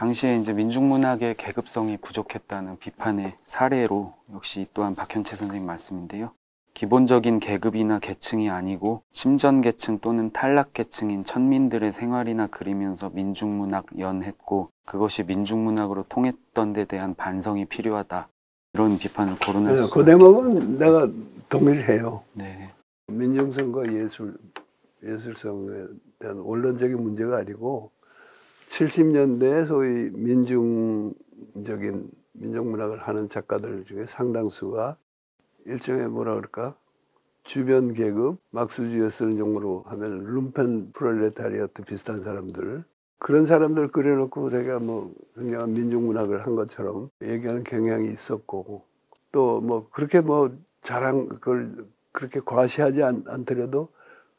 당시에 이제 민중문학의 계급성이 부족했다는 비판의 사례로 역시 또한 박현채 선생님 말씀인데요. 기본적인 계급이나 계층이 아니고 심전계층 또는 탈락계층인 천민들의 생활이나 그리면서 민중문학 연했고 그것이 민중문학으로 통했던 데 대한 반성이 필요하다. 이런 비판을 거론할 수 있습니다. 그 대목은 내가 동의를 해요. 네. 민중성과 예술성에 대한 원론적인 문제가 아니고 70년대에 소위 민중적인 민족문학을 하는 작가들 중에 상당수가 일종의 뭐라 그럴까 주변 계급, 막스주의에 쓰는 용어로 하면 룸펜 프롤레타리아트 비슷한 사람들 그런 사람들 그려놓고 제가 뭐 굉장한 민족문학을 한 것처럼 얘기하는 경향이 있었고 또 뭐 그렇게 뭐 그걸 그렇게 과시하지 않더라도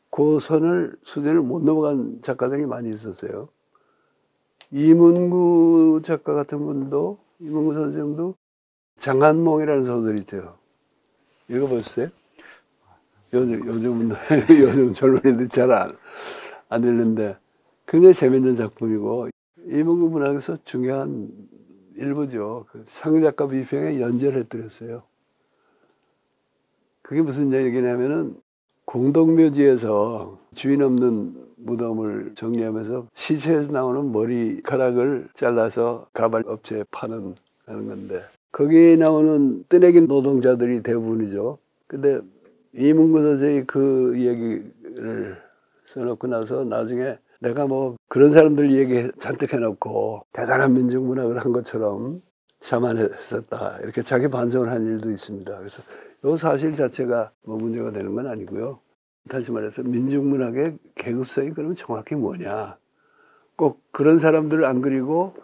그 수준을 못 넘어간 작가들이 많이 있었어요. 이문구 작가 같은 분도 이문구 선생도 장한몽이라는 소설 있죠. 읽어보셨어요? 요즘 젊은이들 잘 안 읽는데 굉장히 재밌는 작품이고 이문구 문학에서 중요한 일부죠. 그 상작가 비평에 연재를 해드렸어요. 그게 무슨 얘기냐면은 공동묘지에서 주인 없는 무덤을 정리하면서 시체에서 나오는 머리카락을 잘라서 가발업체에 하는 건데 거기에 나오는 뜨내기 노동자들이 대부분이죠. 근데 이문구 선생이 그 얘기를 써놓고 나서 나중에 내가 뭐 그런 사람들 얘기 잔뜩 해놓고 대단한 민중문학을 한 것처럼 자만했었다. 이렇게 자기 반성을 한 일도 있습니다. 그래서 이 사실 자체가 뭐 문제가 되는 건 아니고요. 다시 말해서 민중문학의 계급성이 그러면 정확히 뭐냐. 꼭 그런 사람들을 안 그리고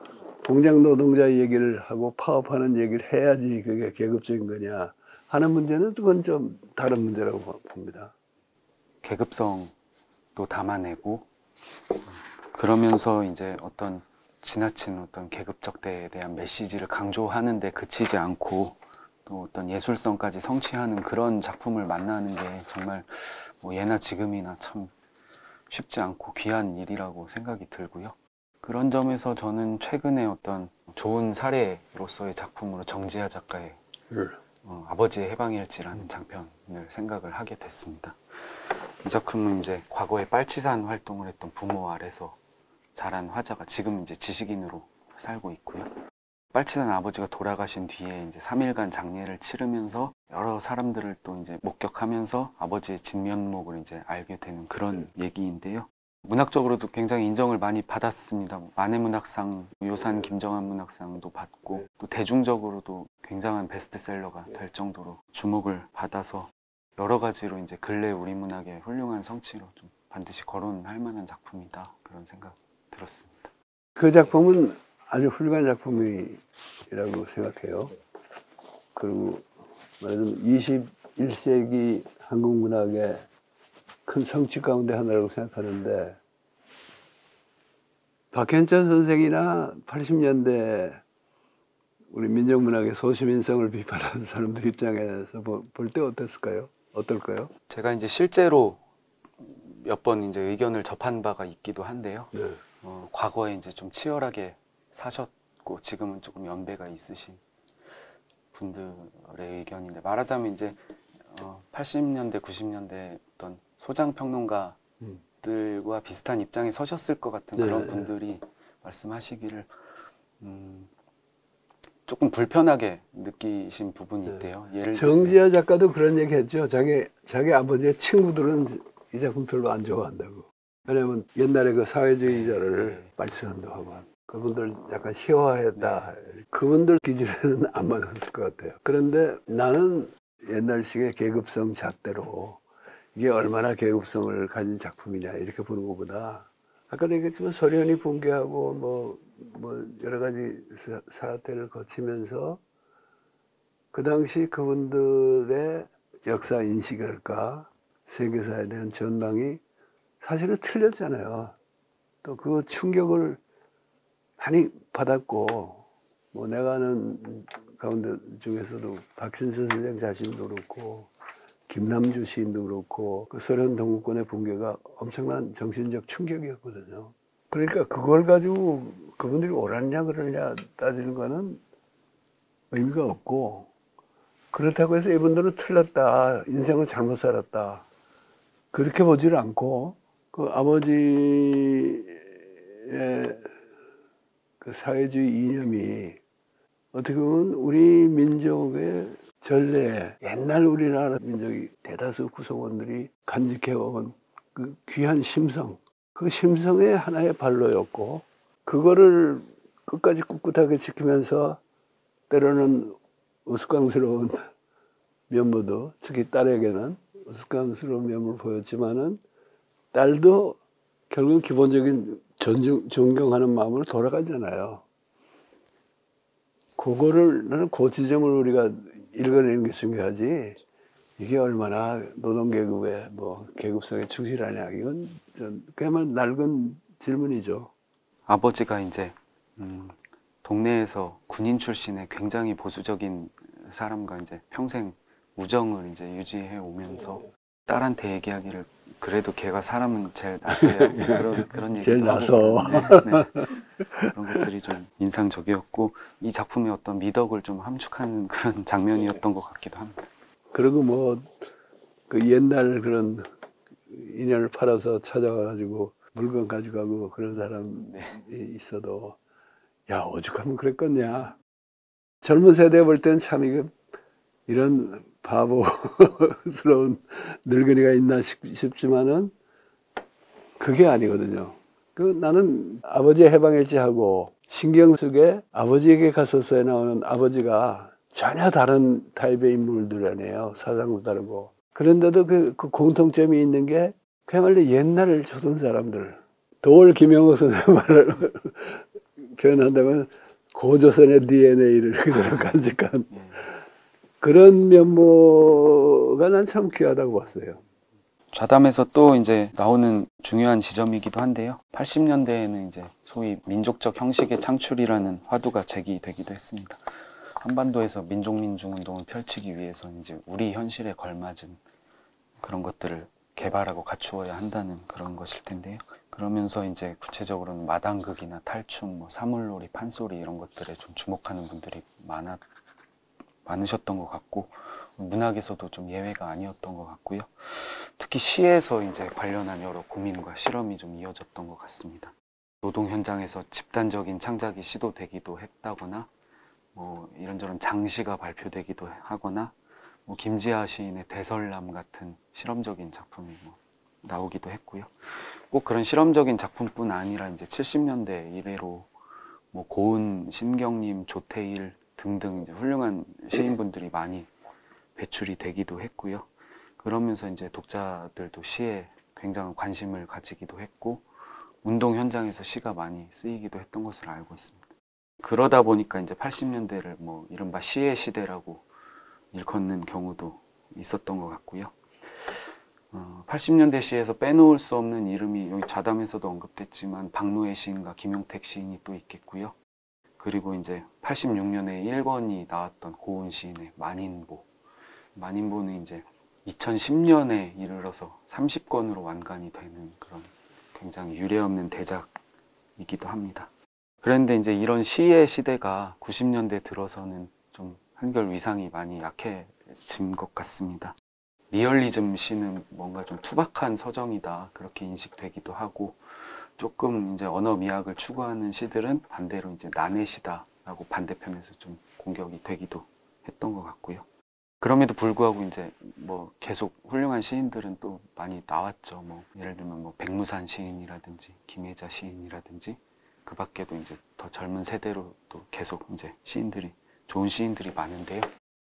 공장 노동자 얘기를 하고 파업하는 얘기를 해야지 그게 계급적인 거냐 하는 문제는 그건 좀 다른 문제라고 봅니다. 계급성도 담아내고 그러면서 이제 어떤 지나친 어떤 계급적대에 대한 메시지를 강조하는 데 그치지 않고 또 어떤 예술성까지 성취하는 그런 작품을 만나는 게 정말 뭐 예나 지금이나 참 쉽지 않고 귀한 일이라고 생각이 들고요. 그런 점에서 저는 최근에 어떤 좋은 사례로서의 작품으로 정지하 작가의 아버지의 해방일지라는 장편을 생각을 하게 됐습니다. 이 작품은 이제 과거에 빨치산 활동을 했던 부모 아래서 자란 화자가 지금 이제 지식인으로 살고 있고요. 빨치산 아버지가 돌아가신 뒤에 이제 3일간 장례를 치르면서 여러 사람들을 또 이제 목격하면서 아버지의 진면목을 이제 알게 되는 그런 얘기인데요. 문학적으로도 굉장히 인정을 많이 받았습니다. 만해문학상, 요산 김정한 문학상도 받고 또 대중적으로도 굉장한 베스트셀러가 될 정도로 주목을 받아서 여러 가지로 이제 근래 우리 문학의 훌륭한 성취로 좀 반드시 거론할 만한 작품이다 그런 생각 들었습니다. 그 작품은 아주 훌륭한 작품이라고 생각해요. 그리고 말하자면 21세기 한국 문학의 큰 성취 가운데 하나라고 생각하는데 박현찬 선생이나 80년대 우리 민족문학의 소시민성을 비판하는 사람들 입장에서 볼 때 어땠을까요? 어떨까요? 제가 이제 실제로 몇 번 이제 의견을 접한 바가 있기도 한데요. 네. 과거에 이제 좀 치열하게 사셨고 지금은 조금 연배가 있으신 분들의 의견인데 말하자면 이제 80년대, 90년대 어떤 소장 평론가들과 비슷한 입장에 서셨을 것 같은 그런 분들이 말씀하시기를 조금 불편하게 느끼신 부분이 있대요. 예를 정지하 작가도 그런 얘기 했죠. 자기 아버지의 친구들은 이 작품 별로 안 좋아한다고. 왜냐면 옛날에 그 사회주의자를 말씀한다고 하고 그분들 약간 희화했다. 그분들 기준에는 안 맞았을 것 같아요. 그런데 나는 옛날식의 계급성 잣대로 이게 얼마나 계급성을 가진 작품이냐 이렇게 보는 것보다 아까도 얘기했지만 소련이 붕괴하고 뭐 여러 가지 사태를 거치면서 그 당시 그분들의 역사 인식이랄까 세계사에 대한 전망이 사실은 틀렸잖아요. 또 그 충격을 많이 받았고 뭐 내가 아는 가운데 중에서도 박신선 선생 자신도 그렇고 김남주 시인도 그렇고 그 소련 동구권의 붕괴가 엄청난 정신적 충격이었거든요. 그러니까 그걸 가지고 그분들이 옳았냐 그러냐 따지는 거는 의미가 없고, 그렇다고 해서 이분들은 틀렸다, 인생을 잘못 살았다, 그렇게 보지를 않고, 그 아버지의 그 사회주의 이념이 어떻게 보면 우리 민족의 전례, 옛날 우리나라 민족이 대다수 구성원들이 간직해온 그 귀한 심성, 그 심성의 하나의 발로였고, 그거를 끝까지 꿋꿋하게 지키면서 때로는 우스꽝스러운 면모도, 특히 딸에게는 우스꽝스러운 면모를 보였지만은 딸도 결국 기본적인 존경하는 마음으로 돌아가잖아요. 그거를, 나는 그 지점을 우리가 읽어내는 게 중요하지, 이게 얼마나 노동계급의 뭐 계급성에 충실하냐, 이건 그야말로 낡은 질문이죠. 아버지가 이제 동네에서 군인 출신의 굉장히 보수적인 사람과 이제 평생 우정을 이제 유지해 오면서 딸한테 얘기하기를 그래도 걔가 사람은 제일 나서야 그런 얘기도 제일 하고 나서. 그러는데, 네. 그런 것들이 좀 인상적이었고 이 작품의 어떤 미덕을 좀 함축하는 그런 장면이었던 것 같기도 합니다. 그리고 뭐 그 옛날 그런 인연을 팔아서 찾아가가지고 물건 가져가고 그런 사람이 있어도, 야, 오죽하면 그랬겠냐. 젊은 세대 볼 땐 참 이런 바보스러운 늙은이가 있나 싶지만은 그게 아니거든요. 나는 아버지의 해방일지하고 신경숙의 아버지에게 갔었어에 나오는 아버지가 전혀 다른 타입의 인물들이네요. 사상도 다르고. 그런데도 그 공통점이 있는 게 그야말로 옛날 조선 사람들. 도월 김영호 선생님 말을 표현한다면 고조선의 DNA를 그대로 간직한 그런 면모가 난 참 귀하다고 봤어요. 좌담에서 또 이제 나오는 중요한 지점이기도 한데요. 80년대에는 이제 소위 민족적 형식의 창출이라는 화두가 제기되기도 했습니다. 한반도에서 민족민중 운동을 펼치기 위해서는 이제 우리 현실에 걸맞은 그런 것들을 개발하고 갖추어야 한다는 그런 것일 텐데요. 그러면서 이제 구체적으로는 마당극이나 탈춤, 뭐 사물놀이, 판소리 이런 것들에 좀 주목하는 분들이 많으셨던 것 같고, 문학에서도 좀 예외가 아니었던 것 같고요. 특히 시에서 이제 관련한 여러 고민과 실험이 좀 이어졌던 것 같습니다. 노동 현장에서 집단적인 창작이 시도되기도 했다거나, 뭐 이런저런 장시가 발표되기도 하거나, 뭐 김지아 시인의 대설남 같은 실험적인 작품이 뭐 나오기도 했고요. 꼭 그런 실험적인 작품뿐 아니라 이제 70년대 이래로 뭐 고은, 신경님, 조태일 등등 이제 훌륭한 시인분들이 많이 배출이 되기도 했고요. 그러면서 이제 독자들도 시에 굉장한 관심을 가지기도 했고, 운동 현장에서 시가 많이 쓰이기도 했던 것으로 알고 있습니다. 그러다 보니까 이제 80년대를 뭐 이른바 시의 시대라고 일컫는 경우도 있었던 것 같고요. 80년대 시에서 빼놓을 수 없는 이름이 여기 좌담에서도 언급됐지만 박노해 시인과 김용택 시인이 또 있겠고요. 그리고 이제 86년에 1권이 나왔던 고은 시인의 만인보. 만인보는 이제 2010년에 이르러서 30권으로 완간이 되는 그런 굉장히 유례없는 대작이기도 합니다. 그런데 이제 이런 시의 시대가 90년대 들어서는 좀 한결 위상이 많이 약해진 것 같습니다. 리얼리즘 시는 뭔가 좀 투박한 서정이다 그렇게 인식되기도 하고, 조금 이제 언어 미학을 추구하는 시들은 반대로 이제 난해시다라고 반대편에서 좀 공격이 되기도 했던 것 같고요. 그럼에도 불구하고 이제 뭐 계속 훌륭한 시인들은 또 많이 나왔죠. 뭐 예를 들면 뭐 백무산 시인이라든지 김혜자 시인이라든지, 그 밖에도 이제 더 젊은 세대로 또 계속 이제 시인들이, 좋은 시인들이 많은데요.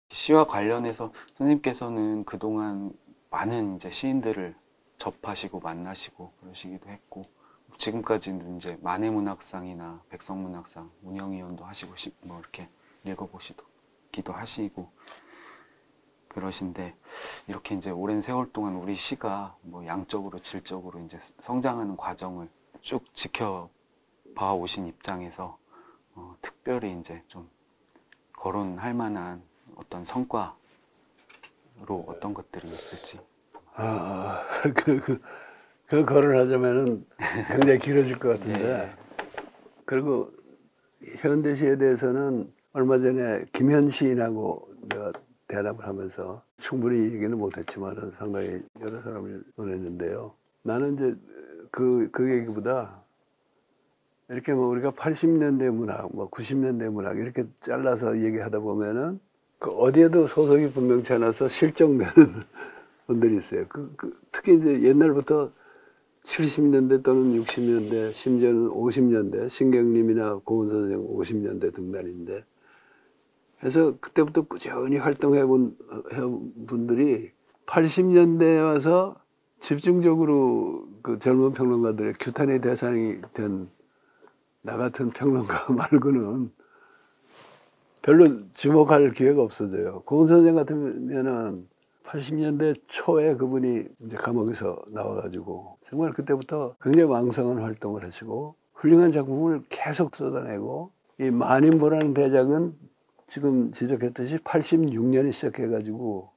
시와 관련해서 선생님께서는 그동안 많은 이제 시인들을 접하시고 만나시고 그러시기도 했고, 지금까지는 이제 만해문학상이나 백성문학상, 운영위원도 하시고 뭐 이렇게 읽어보시기도 하시고 그러신데, 이렇게 이제 오랜 세월 동안 우리 시가 뭐 양적으로 질적으로 이제 성장하는 과정을 쭉 지켜봐 오신 입장에서 특별히 이제 좀 거론할 만한 어떤 성과로 어떤 것들이 있을지. 그 거론하자면은 굉장히 길어질 것 같은데. 예. 그리고 현대시에 대해서는 얼마 전에 김현 시인하고 내가 대담을 하면서 충분히 얘기는 못했지만 상당히 여러 사람을 보냈는데요. 나는 이제 그 얘기보다 이렇게 뭐 우리가 80년대 문학, 뭐 90년대 문학 이렇게 잘라서 얘기하다 보면은 그 어디에도 소속이 분명치 않아서 실종되는 분들이 있어요. 특히 이제 옛날부터 70년대 또는 60년대, 심지어는 50년대, 신경림이나 고은 선생 50년대 등단인데, 그래서 그때부터 꾸준히 활동해 본 분들이 80년대에 와서 집중적으로 그 젊은 평론가들의 규탄의 대상이 된 나 같은 평론가 말고는 별로 주목할 기회가 없어져요. 고은 선생 같으면은 80년대 초에 그분이 이제 감옥에서 나와가지고 정말 그때부터 굉장히 왕성한 활동을 하시고 훌륭한 작품을 계속 쏟아내고, 이 만인보라는 대작은 지금 지적했듯이 86년에 시작해가지고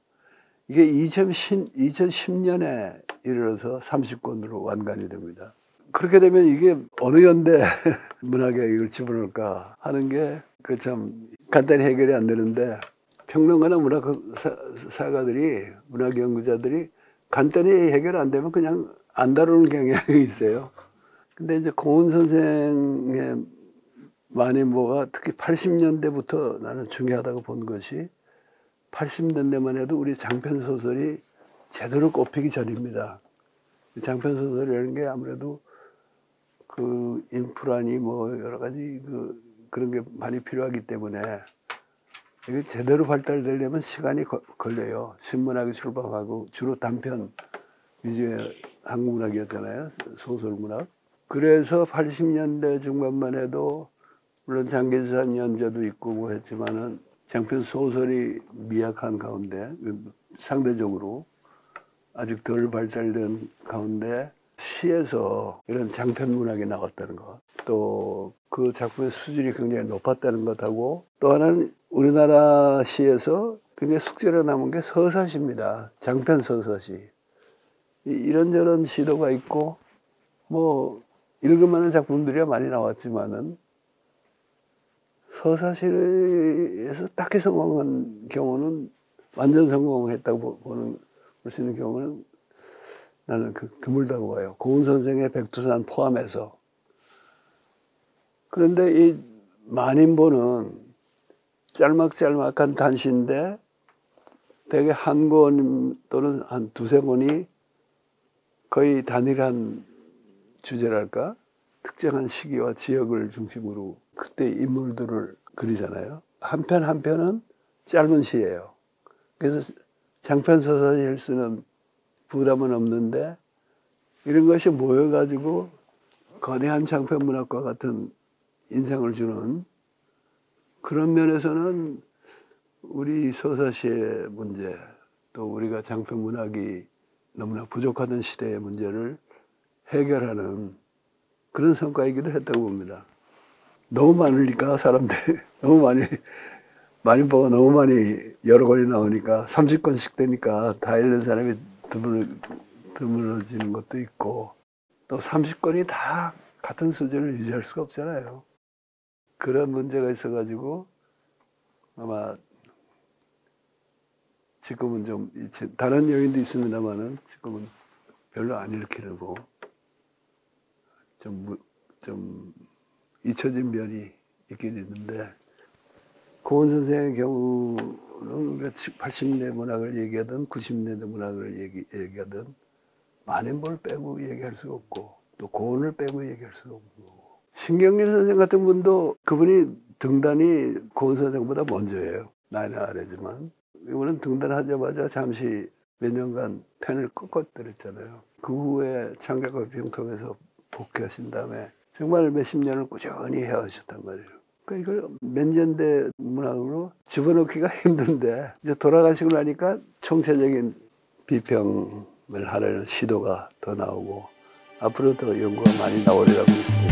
이게 2010년에 이르러서 30권으로 완간이 됩니다. 그렇게 되면 이게 어느 연대 문학에 이걸 집어넣을까 하는 게 그 참 간단히 해결이 안 되는데, 평론가나 문학사가들이, 문학연구자들이 간단히 해결 안 되면 그냥 안 다루는 경향이 있어요. 근데 이제 고은 선생의 만인보가 특히 80년대부터 나는 중요하다고 본 것이 80년대만 해도 우리 장편 소설이 제대로 꼽히기 전입니다. 장편 소설이라는 게 아무래도 그 인프라니 뭐 여러 가지 그런 게 많이 필요하기 때문에 이게 제대로 발달되려면 시간이 걸려요. 신문학이 출범하고 주로 단편 위주의 한국문학이었잖아요. 소설문학. 그래서 80년대 중반만 해도 물론 장계산 연재도 있고 뭐 했지만은 장편 소설이 미약한 가운데, 상대적으로 아직 덜 발달된 가운데 시에서 이런 장편 문학이 나왔다는 것, 또 그 작품의 수준이 굉장히 높았다는 것하고, 또 하나는 우리나라 시에서 굉장히 숙제로 남은 게 서사시입니다. 장편 서사시. 이런저런 시도가 있고 뭐 읽을만한 작품들이 많이 나왔지만은 서사시에서 딱히 성공한 경우는, 완전 성공했다고 볼 수 있는 경우는 나는 드물다고 봐요. 고은 선생의 백두산 포함해서. 그런데 이 만인보는 짤막짤막한 단시인데 대개 한 권 또는 한 두세 권이 거의 단일한 주제랄까? 특정한 시기와 지역을 중심으로 그때 인물들을 그리잖아요. 한 편 한 편은 짧은 시예요. 그래서 장편 소설일 수는 부담은 없는데, 이런 것이 모여가지고 거대한 장편 문학과 같은 인상을 주는, 그런 면에서는 우리 서사시의 문제, 또 우리가 장편 문학이 너무나 부족하던 시대의 문제를 해결하는 그런 성과이기도 했다고 봅니다. 너무 많으니까 사람들이 너무 만인보가 너무 많이 여러 권이 나오니까 30권씩 되니까 다 읽는 사람이 드물어지는 것도 있고, 또 30권이 다 같은 수준을 유지할 수가 없잖아요. 그런 문제가 있어가지고 아마 지금은 좀 다른 요인도 있습니다만은 지금은 별로 안 읽히려고 좀 잊혀진 면이 있긴 있는데, 고은 선생의 경우는 우리가 80년대 문학을 얘기하든 90년대 문학을 얘기하든 만인보를 빼고 얘기할 수가 없고, 또 고은을 빼고 얘기할 수가 없고, 신경림 선생 같은 분도 그분이 등단이 고은 선생보다 먼저예요. 나이는 아래지만. 이분은 등단하자마자 잠시 몇 년간 펜을 꺾었더랬잖아요. 그 후에 창작과 병통해서 복귀하신 다음에 정말 몇십 년을 꾸준히 해오셨단 말이에요. 그러니까 이걸 면전대 문학으로 집어넣기가 힘든데, 이제 돌아가시고 나니까 총체적인 비평을 하려는 시도가 더 나오고 앞으로 더 연구가 많이 나오리라고 믿습니다.